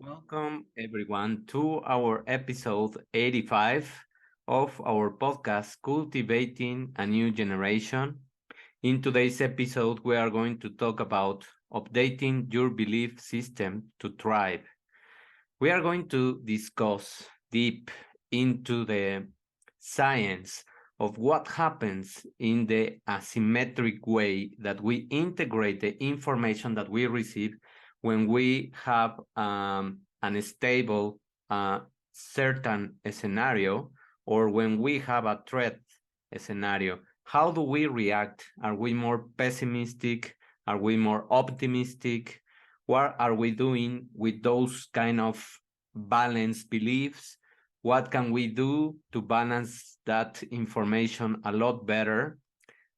Welcome, everyone, to our episode 85 of our podcast, Cultivating a New Generation. In today's episode, we are going to talk about updating your belief system to thrive. We are going to discuss deep into the science of what happens in the asymmetric way that we integrate the information that we receive when we have an stable certain scenario or when we have a threat scenario. How do we react? Are we more pessimistic? Are we more optimistic? What are we doing with those kind of balanced beliefs? What can we do to balance that information a lot better?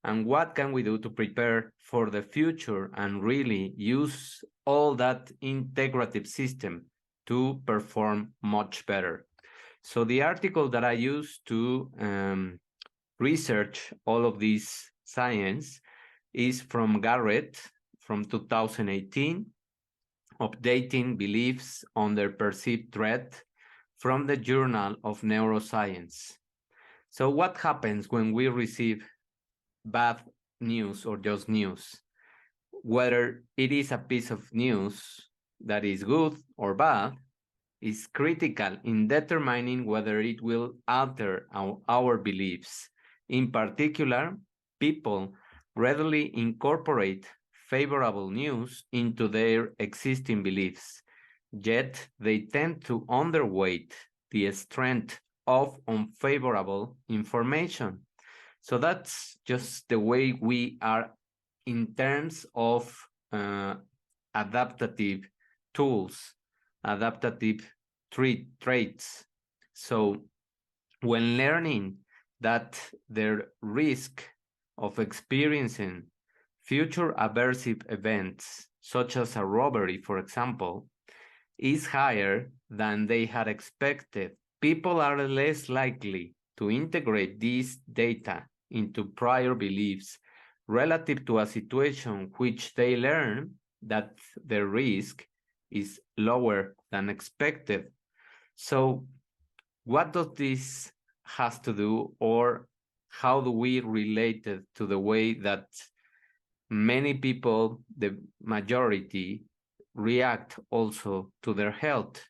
And what can we do to prepare for the future and really use all that integrative system to perform much better? So the article that I used to research all of this science is from Garrett from 2018, Updating Beliefs Under Perceived Threat, from the Journal of Neuroscience. So what happens when we receive bad news or just news? Whether it is a piece of news that is good or bad is critical in determining whether it will alter our beliefs. In particular, people readily incorporate favorable news into their existing beliefs, yet they tend to underweight the strength of unfavorable information. So that's just the way we are in terms of adaptive tools, adaptive traits. So when learning that their risk of experiencing future aversive events, such as a robbery, for example, is higher than they had expected, people are less likely to integrate this data into prior beliefs relative to a situation which they learn that the risk is lower than expected. So what does this has to do, or how do we relate it to the way that many people, the majority, react also to their health?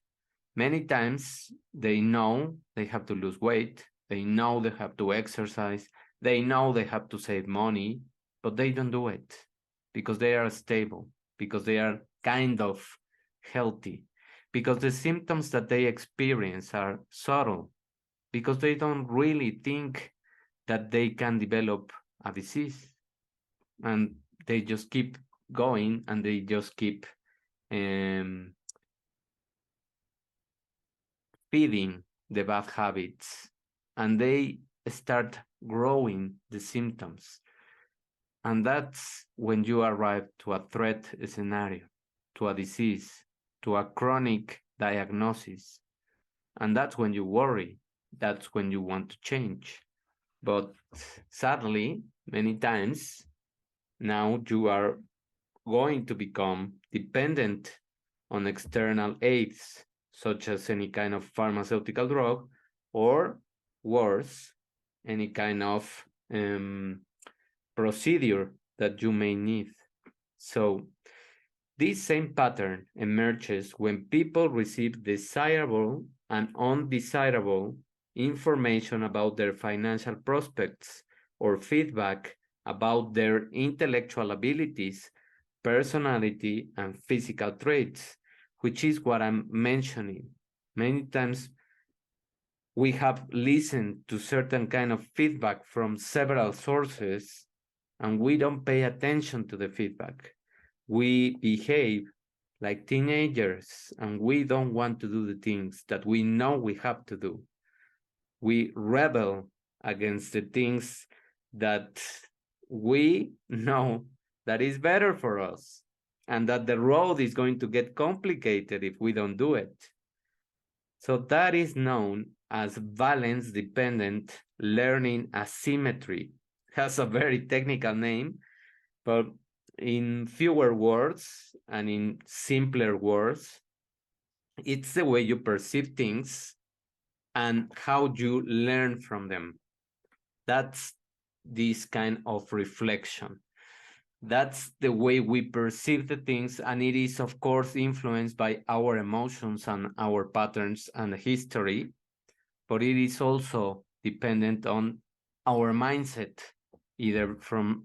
Many times they know they have to lose weight, they know they have to exercise, they know they have to save money, but they don't do it because they are stable, because they are kind of healthy, because the symptoms that they experience are subtle, because they don't really think that they can develop a disease. And they just keep going and they just keep um, feeding the bad habits, and they start growing the symptoms. And that's when you arrive to a threat scenario, to a disease, to a chronic diagnosis. And that's when you worry. That's when you want to change. But sadly, many times now you are going to become dependent on external aids, such as any kind of pharmaceutical drug, or worse, any kind of procedure that you may need. So this same pattern emerges when people receive desirable and undesirable information about their financial prospects or feedback about their intellectual abilities, personality, and physical traits, which is what I'm mentioning. Many times we have listened to certain kind of feedback from several sources and we don't pay attention to the feedback. We behave like teenagers and we don't want to do the things that we know we have to do. We rebel against the things that we know that is better for us and that the road is going to get complicated if we don't do it. So that is known as valence dependent learning asymmetry. Has a very technical name, but in fewer words and in simpler words, It's the way you perceive things and how you learn from them. That's this kind of reflection. That's the way we perceive the things, and it is, of course, influenced by our emotions and our patterns and history, but it is also dependent on our mindset, either from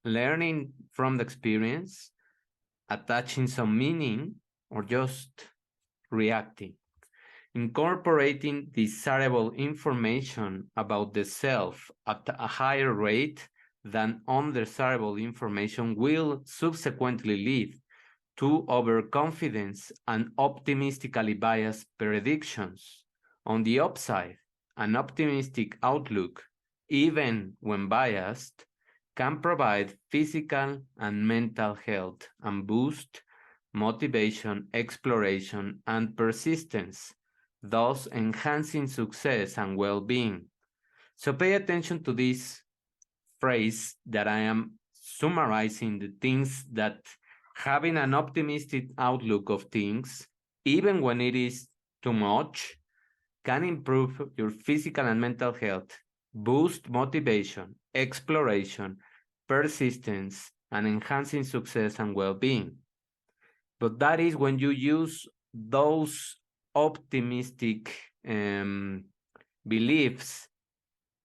learning from the experience, attaching some meaning, or just reacting. Incorporating desirable information about the self at a higher rate than undesirable information will subsequently lead to overconfidence and optimistically biased predictions. On the upside, an optimistic outlook, even when biased, can provide physical and mental health and boost motivation, exploration, and persistence, thus enhancing success and well being. So pay attention to this phrase that I am summarizing the things that having an optimistic outlook of things, even when it is too much, can improve your physical and mental health, boost motivation, exploration, persistence, and enhancing success and well being. But that is when you use those optimistic beliefs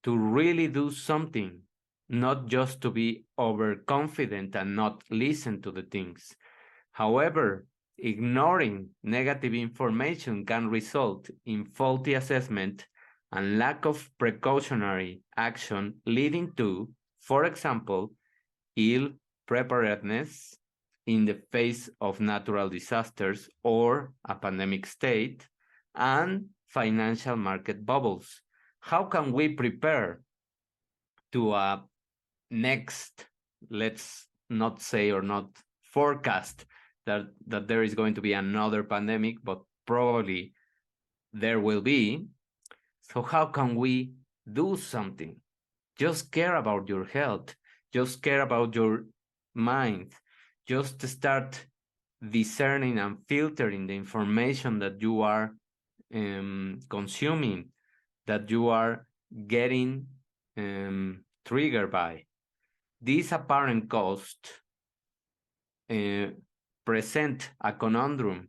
to really do something, not just to be overconfident and not listen to the things. However, ignoring negative information can result in faulty assessment and lack of precautionary action, leading to, for example, ill preparedness in the face of natural disasters or a pandemic state, and financial market bubbles. How can we prepare to a next, let's not say or not forecast that there is going to be another pandemic, but probably there will be. So how can we do something? Just care about your health. Just care about your mind. Just start discerning and filtering the information that you are consuming, that you are getting triggered by. This apparent cost present a conundrum.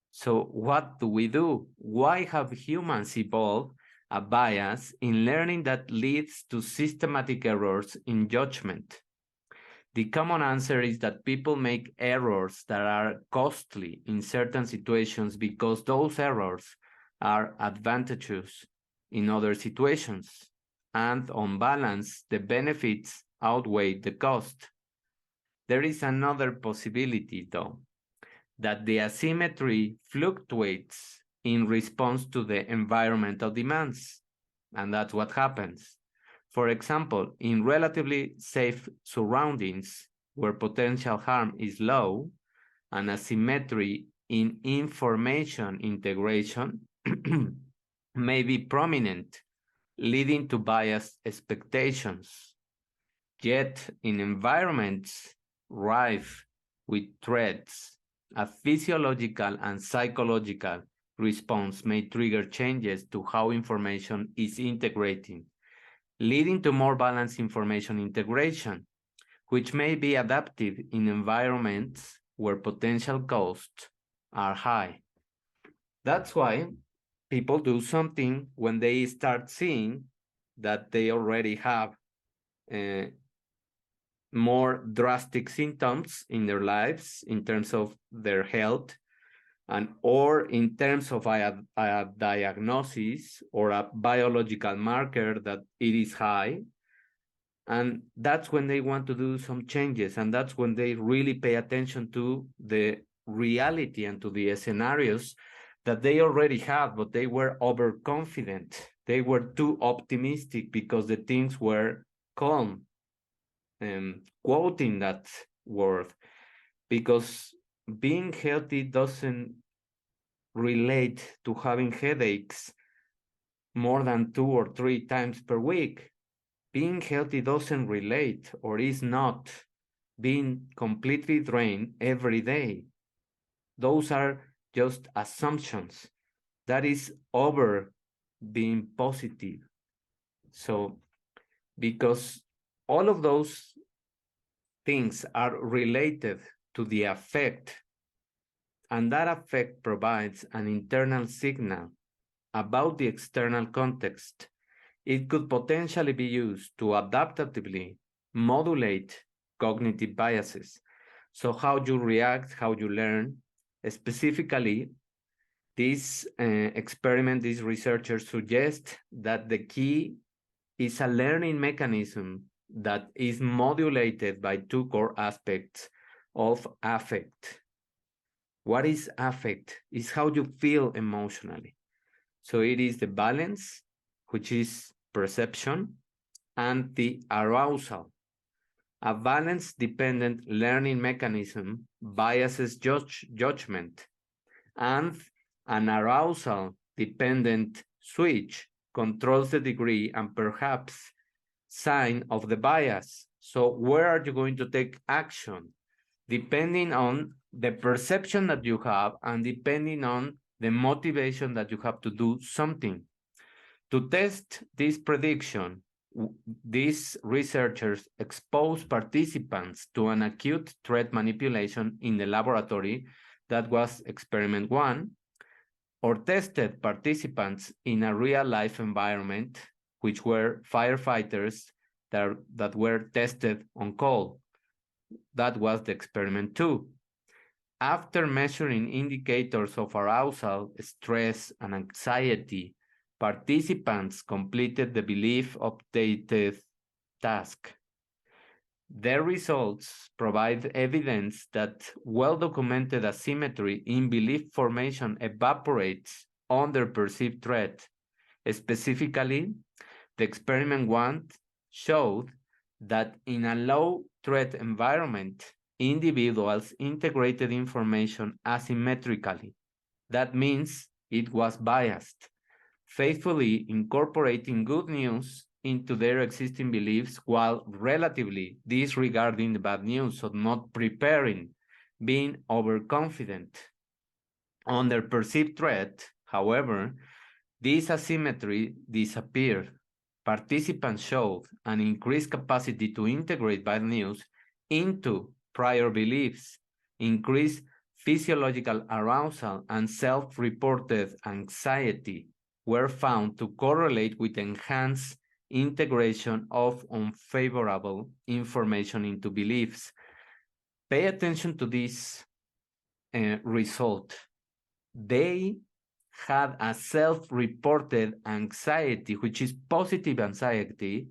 So what do we do? Why have humans evolved a bias in learning that leads to systematic errors in judgment? The common answer is that people make errors that are costly in certain situations because those errors are advantageous in other situations. And on balance, the benefits outweigh the cost. There is another possibility, though, that the asymmetry fluctuates in response to the environmental demands. And that's what happens. For example, in relatively safe surroundings where potential harm is low, an asymmetry in information integration may be prominent, leading to biased expectations. Yet, in environments rife with threats, a physiological and psychological response may trigger changes to how information is integrating, leading to more balanced information integration, which may be adaptive in environments where potential costs are high. That's why people do something when they start seeing that they already have uh, more drastic symptoms in their lives in terms of their health and or in terms of a diagnosis or a biological marker that it is high. And that's when they want to do some changes, and that's when they really pay attention to the reality and to the scenarios that they already have, but they were overconfident. They were too optimistic because the things were calm. Quoting that word, because being healthy doesn't relate to having headaches more than 2 or 3 times per week. Being healthy doesn't relate or is not being completely drained every day. Those are just assumptions. That is over being positive. So, because all of those things are related to the affect, and that affect provides an internal signal about the external context. It could potentially be used to adaptively modulate cognitive biases. So, how you react, how you learn. Specifically, this experiment, these researchers suggest that the key is a learning mechanism that is modulated by two core aspects of affect. What is affect? Is how you feel emotionally. So it is the balance, which is perception, and the arousal. A balance dependent learning mechanism biases judgment, and an arousal dependent switch controls the degree and perhaps sign of the bias. So, where are you going to take action? Depending on the perception that you have and depending on the motivation that you have to do something. To test this prediction, these researchers exposed participants to an acute threat manipulation in the laboratory that was experiment one, or tested participants in a real life environment, which were firefighters that were tested on call. That was the experiment two. After measuring indicators of arousal, stress, and anxiety, participants completed the belief updated task. Their results provide evidence that well-documented asymmetry in belief formation evaporates under perceived threat. Specifically, the experiment one showed that in a low-threat environment, individuals integrated information asymmetrically. That means it was biased, faithfully incorporating good news into their existing beliefs while relatively disregarding the bad news, so not preparing, being overconfident. Under perceived threat, however, this asymmetry disappeared. Participants showed an increased capacity to integrate bad news into prior beliefs, increased physiological arousal, and self-reported anxiety were found to correlate with enhanced integration of unfavorable information into beliefs. Pay attention to this result. They had a self-reported anxiety, which is positive anxiety,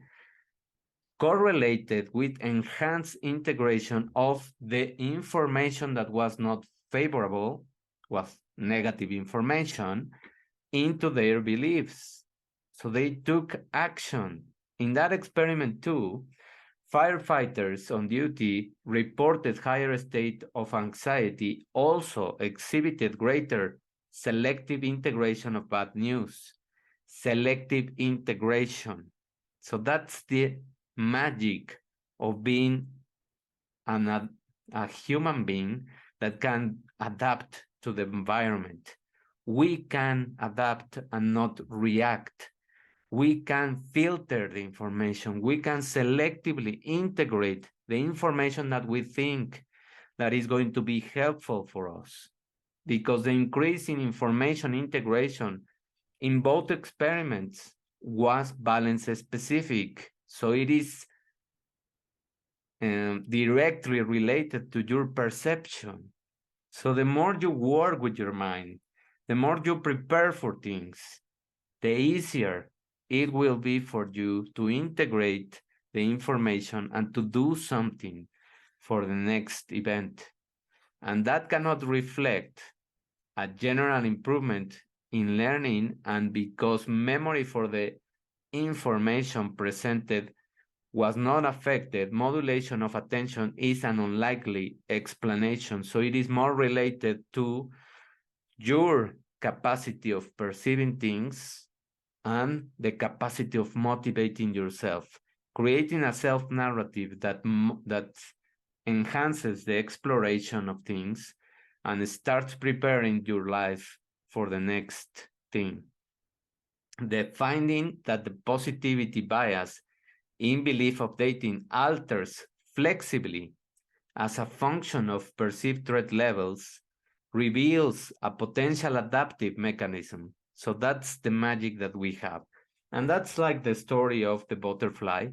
correlated with enhanced integration of the information that was not favorable, was negative information, into their beliefs. So they took action. In that experiment too, firefighters on duty reported higher state of anxiety, also exhibited greater selective integration of bad news. Selective integration. So that's the magic of being a human being that can adapt to the environment. We can adapt and not react. We can filter the information. We can selectively integrate the information that we think that is going to be helpful for us. Because the increase in information integration in both experiments was balance specific. So it is directly related to your perception. So the more you work with your mind, the more you prepare for things, the easier it will be for you to integrate the information and to do something for the next event. And that cannot reflect a general improvement in learning, and because memory for the information presented was not affected, modulation of attention is an unlikely explanation. So it is more related to your capacity of perceiving things and the capacity of motivating yourself, creating a self-narrative that enhances the exploration of things and start preparing your life for the next thing. The finding that the positivity bias in belief updating alters flexibly as a function of perceived threat levels reveals a potential adaptive mechanism. So that's the magic that we have. And that's like the story of the butterfly,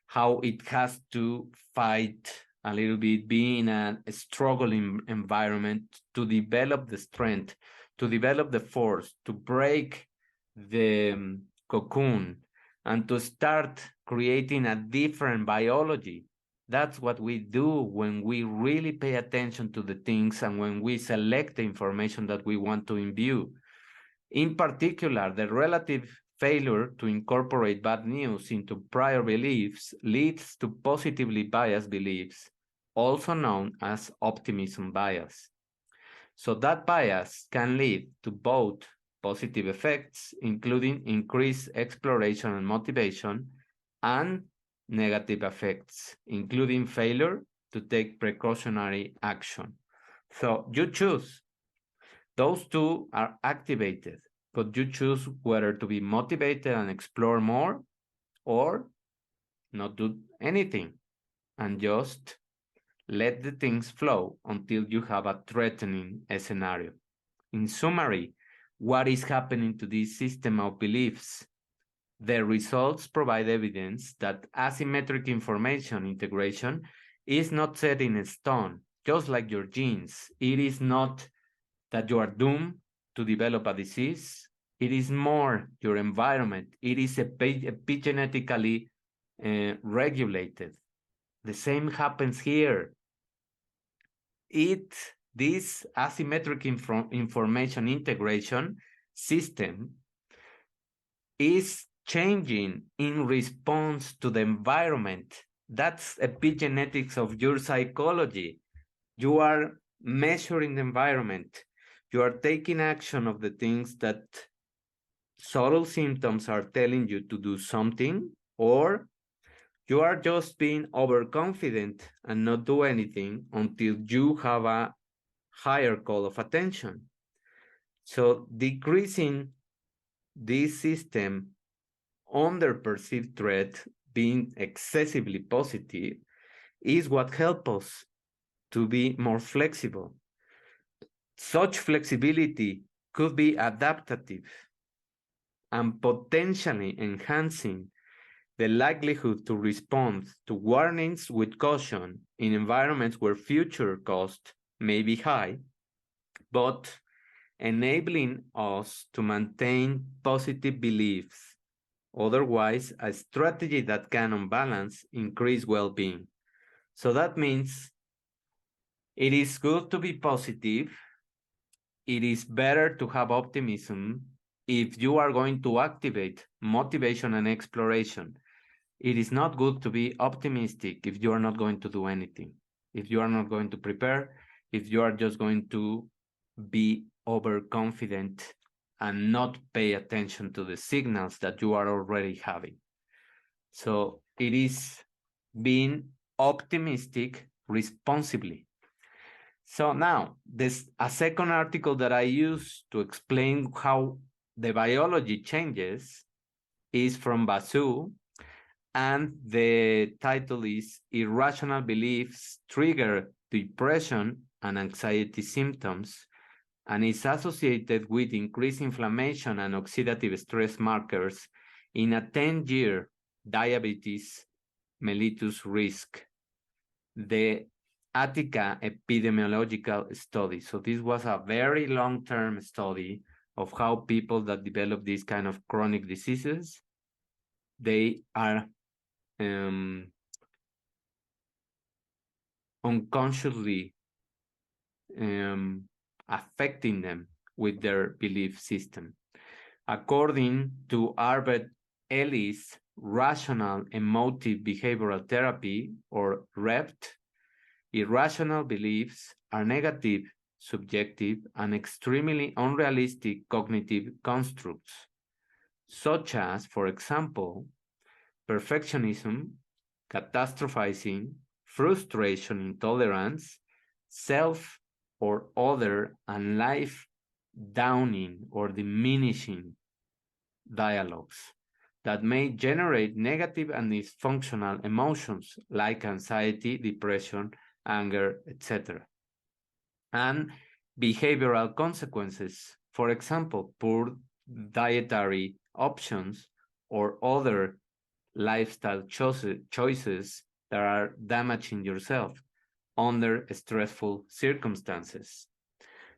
how it has to fight a little bit, being a struggling environment to develop the strength, to develop the force, to break the cocoon, and to start creating a different biology. That's what we do when we really pay attention to the things and when we select the information that we want to imbue. In particular, the relative failure to incorporate bad news into prior beliefs leads to positively biased beliefs, also known as optimism bias. So that bias can lead to both positive effects, including increased exploration and motivation, and negative effects, including failure to take precautionary action. So you choose. Those two are activated, but you choose whether to be motivated and explore more or not do anything and just let the things flow until you have a threatening scenario. In summary, what is happening to this system of beliefs? The results provide evidence that asymmetric information integration is not set in stone, just like your genes. It is not that you are doomed to develop a disease. It is more your environment. It is epigenetically regulated. The same happens here. This asymmetric information integration system is changing in response to the environment. That's epigenetics of your psychology. You are measuring the environment. You are taking action of the things that subtle symptoms are telling you to do something, or you are just being overconfident and not do anything until you have a higher call of attention. So decreasing this system under perceived threat, being excessively positive, is what helps us to be more flexible. Such flexibility could be adaptive and potentially enhancing the likelihood to respond to warnings with caution in environments where future cost may be high, but enabling us to maintain positive beliefs. Otherwise, a strategy that can, on balance, increase well-being. So that means it is good to be positive. It is better to have optimism if you are going to activate motivation and exploration. It is not good to be optimistic if you are not going to do anything, if you are not going to prepare, if you are just going to be overconfident and not pay attention to the signals that you are already having. So it is being optimistic responsibly. So now, this a second article that I use to explain how the biology changes is from Basu, and the title is Irrational Beliefs Trigger Depression and Anxiety Symptoms, and is associated with increased inflammation and oxidative stress markers in a 10-year diabetes mellitus risk. The Attica epidemiological study. So this was a very long-term study of how people that develop these kind of chronic diseases, they are unconsciously affecting them with their belief system. According to Albert Ellis' Rational Emotive Behavioral Therapy, or REBT, irrational beliefs are negative, subjective, and extremely unrealistic cognitive constructs, such as, for example, perfectionism, catastrophizing, frustration, intolerance, self or other and life downing or diminishing dialogues that may generate negative and dysfunctional emotions like anxiety, depression, anger, etc. And behavioral consequences, for example, poor dietary options or other lifestyle choices that are damaging yourself under stressful circumstances.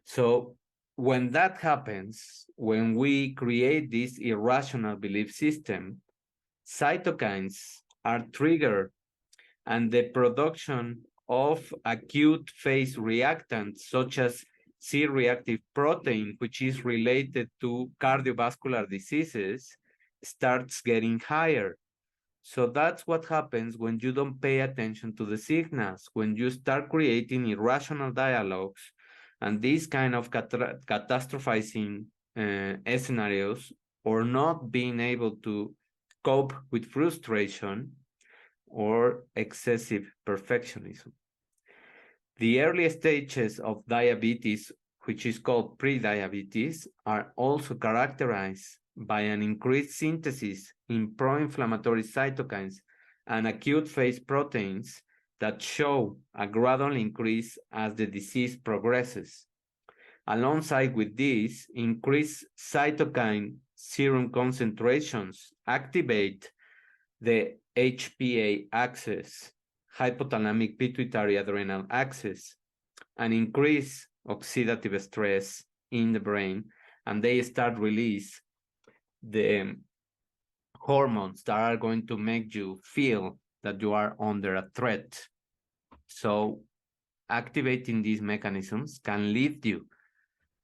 So when that happens, when we create this irrational belief system, cytokines are triggered and the production of acute phase reactants such as C-reactive protein, which is related to cardiovascular diseases, starts getting higher. So that's what happens when you don't pay attention to the signals, when you start creating irrational dialogues and these kind of catastrophizing scenarios, or not being able to cope with frustration or excessive perfectionism. The early stages of diabetes, which is called prediabetes, are also characterized by an increased synthesis in pro-inflammatory cytokines and acute phase proteins that show a gradual increase as the disease progresses. Alongside with this, increased cytokine serum concentrations activate the HPA axis, hypothalamic pituitary adrenal axis, and increase oxidative stress in the brain, and they start release the hormones that are going to make you feel that you are under a threat. So activating these mechanisms can lead you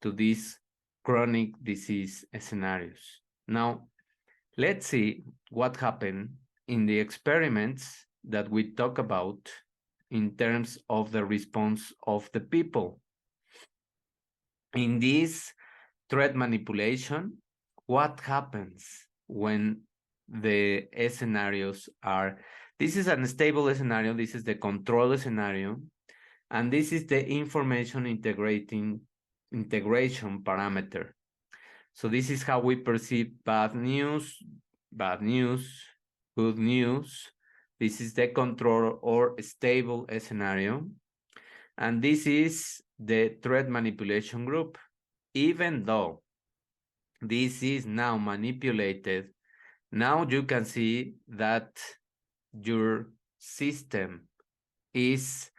to these chronic disease scenarios. Now, let's see what happened in the experiments that we talk about in terms of the response of the people. In this threat manipulation, what happens when the scenarios are, this is an unstable scenario, this is the control scenario, and this is the information integration parameter. So this is how we perceive bad news, good news. This is the control or stable scenario. And this is the threat manipulation group. Even though this is now manipulated, now you can see that your system is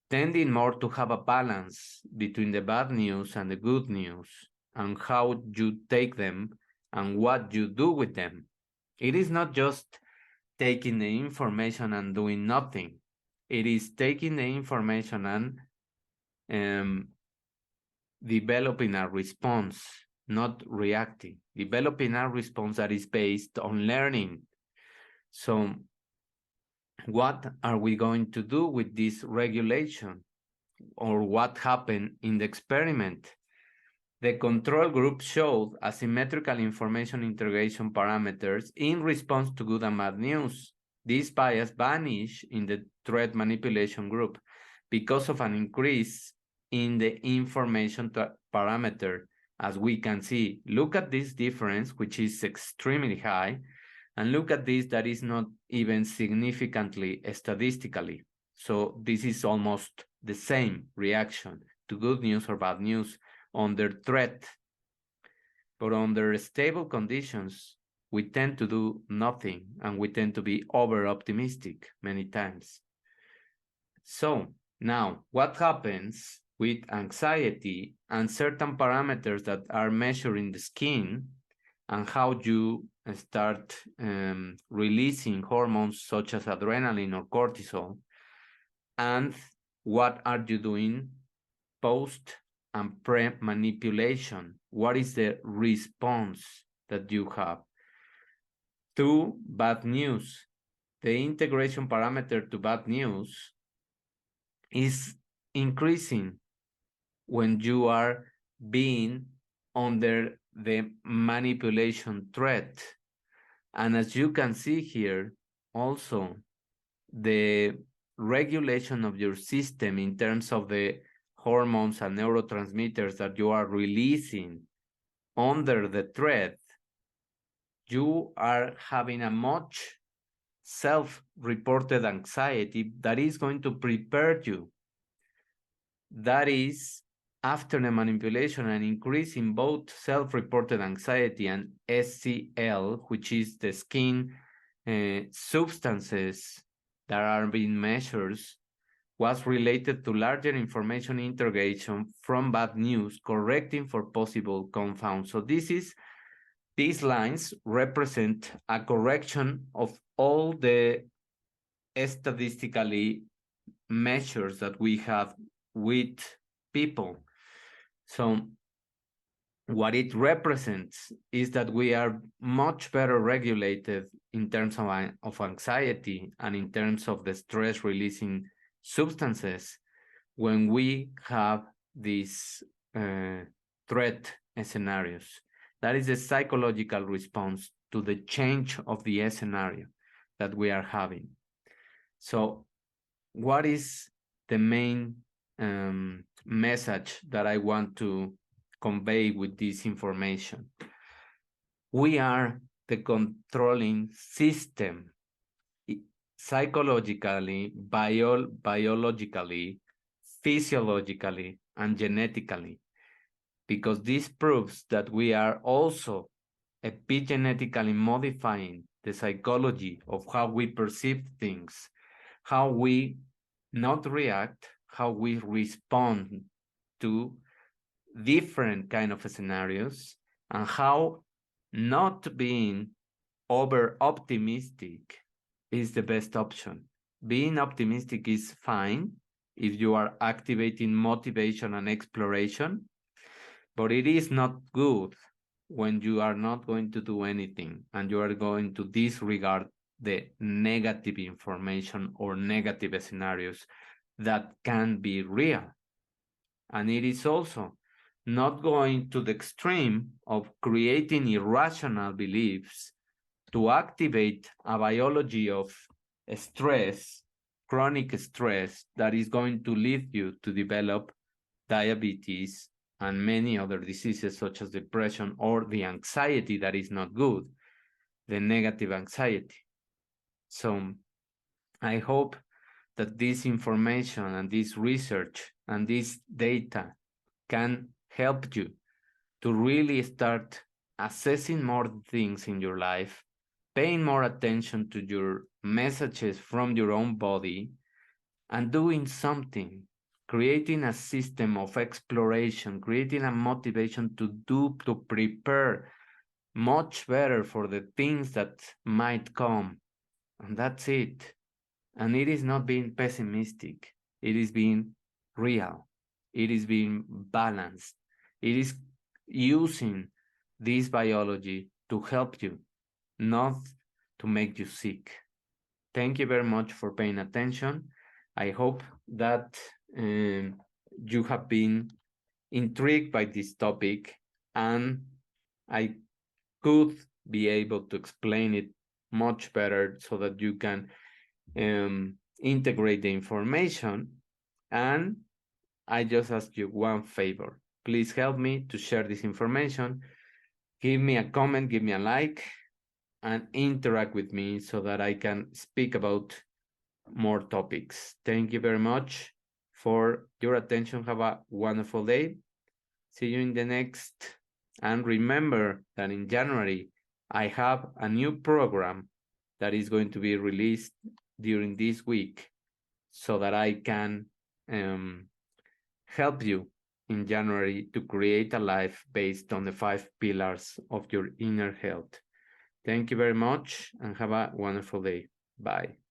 tending more to have a balance between the bad news and the good news, and how you take them and what you do with them. It is not just taking the information and doing nothing. It is taking the information and developing a response, not reacting. Developing a response that is based on learning. So what are we going to do with this regulation? Or what happened in the experiment? The control group showed asymmetrical information integration parameters in response to good and bad news. This bias vanished in the threat manipulation group because of an increase in the information parameter. As we can see, look at this difference, which is extremely high, and look at this that is not even significantly statistically. So this is almost the same reaction to good news or bad news under threat. But under stable conditions, we tend to do nothing and we tend to be over-optimistic many times. So now, what happens with anxiety and certain parameters that are measured in the skin and how you start releasing hormones such as adrenaline or cortisol, and what are you doing post and pre-manipulation? What is the response that you have to bad news? The integration parameter to bad news is increasing when you are being under the manipulation threat. And as you can see here, also the regulation of your system in terms of the hormones and neurotransmitters that you are releasing under the threat, you are having a much self-reported anxiety that is going to prepare you. That is, after the manipulation, an increase in both self-reported anxiety and SCL, which is the skin substances that are being measured, was related to larger information integration from bad news, correcting for possible confound. So these lines represent a correction of all the statistically measures that we have with people. So what it represents is that we are much better regulated in terms of anxiety and in terms of the stress releasing substances when we have these threat scenarios. That is a psychological response to the change of the scenario that we are having. So what is the main message that I want to convey with this information? We are the controlling system, psychologically, biologically, physiologically, and genetically, because this proves that we are also epigenetically modifying the psychology of how we perceive things, how we not react, how we respond to different kind of scenarios, and how not being over optimistic is the best option. Being optimistic is fine if you are activating motivation and exploration, but it is not good when you are not going to do anything and you are going to disregard the negative information or negative scenarios that can be real. And it is also not going to the extreme of creating irrational beliefs to activate a biology of stress, chronic stress, that is going to lead you to develop diabetes and many other diseases such as depression or the anxiety that is not good, the negative anxiety. So I hope that this information and this research and this data can help you to really start assessing more things in your life, paying more attention to your messages from your own body, and doing something, creating a system of exploration, creating a motivation to prepare much better for the things that might come. And that's it. And it is not being pessimistic. It is being real. It is being balanced. It is using this biology to help you, not to make you sick. Thank you very much for paying attention. I hope that you have been intrigued by this topic and I could be able to explain it much better so that you can integrate the information. And I just ask you one favor. Please help me to share this information. Give me a comment, give me a like, and interact with me so that I can speak about more topics. Thank you very much for your attention. Have a wonderful day. See you in the next. And remember that in January, I have a new program that is going to be released during this week so that I can help you in January to create a life based on the 5 pillars of your inner health. Thank you very much and have a wonderful day. Bye.